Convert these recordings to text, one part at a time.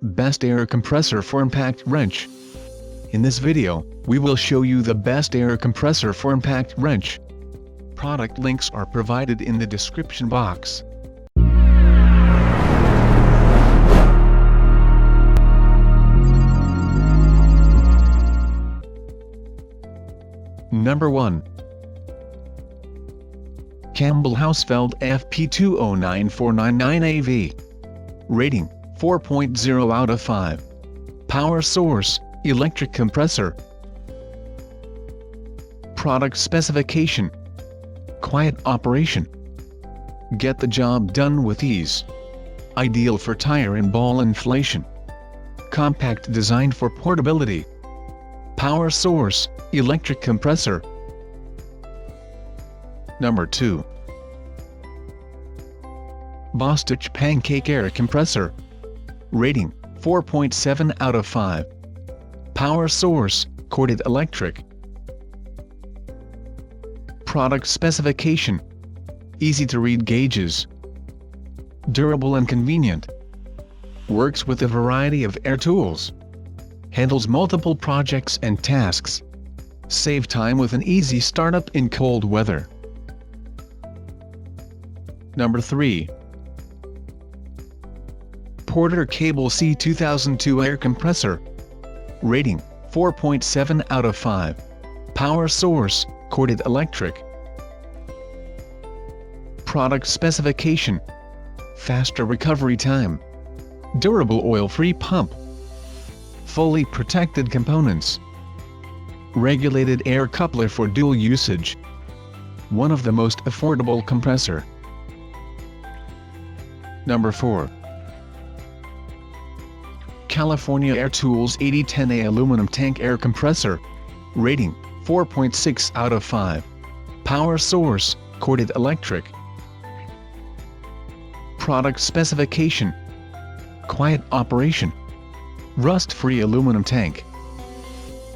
Best air compressor for impact wrench. In this video, we will show you the best air compressor for impact wrench. Product links are provided in the description box. Number 1. Campbell Hausfeld FP209499AV. Rating, 4.0 out of 5. Power source, electric compressor. Product specification: quiet operation. Get the job done with ease. Ideal for tire and ball inflation. Compact design for portability. Power source, electric compressor. Number 2. Bostitch Pancake Air Compressor. Rating, 4.7 out of 5. Power source, corded electric. Product specification: easy to read gauges. Durable and convenient. Works with a variety of air tools. Handles multiple projects and tasks. Save time with an easy startup in cold weather. Number 3. Porter Cable C2002 Air Compressor. Rating, 4.7 out of 5. Power source, corded electric. Product specification: faster recovery time. Durable oil-free pump. Fully protected components. Regulated air coupler for dual usage. One of the most affordable compressor. Number 4. California Air Tools 8010A Aluminum Tank Air Compressor. Rating, 4.6 out of 5. Power source, corded electric. Product specification: quiet operation. Rust-free aluminum tank.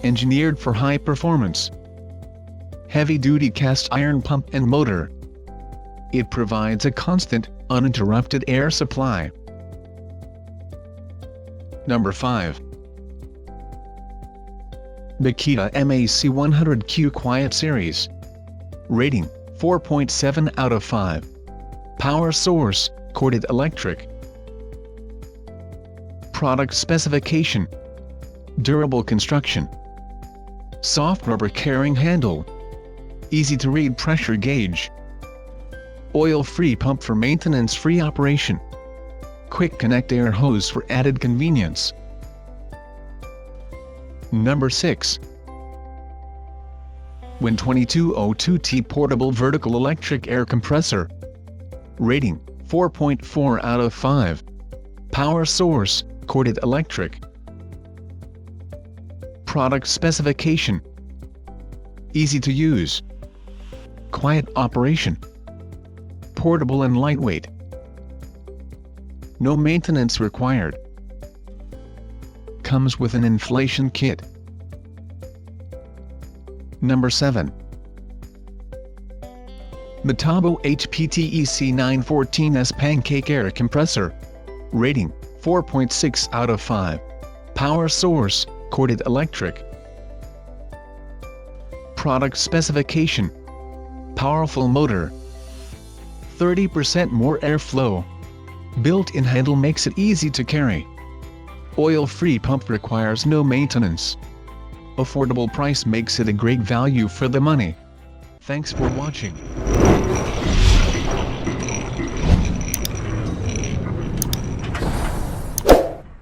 Engineered for high performance. Heavy-duty cast iron pump and motor. It provides a constant, uninterrupted air supply. Number 5. Makita MAC100Q Quiet Series. Rating, 4.7 out of 5. Power source, corded electric. Product specification: durable construction. Soft rubber carrying handle. Easy to read pressure gauge. Oil-free pump for maintenance-free operation. Quick connect air hose for added convenience. Number 6. Win2202T Portable Vertical Electric Air Compressor. Rating, 4.4 out of 5. Power source, corded electric. Product specification: easy to use. Quiet operation. Portable and lightweight. No maintenance required. Comes with an inflation kit. Number 7. Metabo HPTEC914S Pancake Air Compressor. Rating, 4.6 out of 5. Power source, corded electric. Product specification: powerful motor. 30% more airflow. Built-in handle makes it easy to carry. Oil-free pump requires no maintenance. Affordable price makes it a great value for the money. Thanks for watching.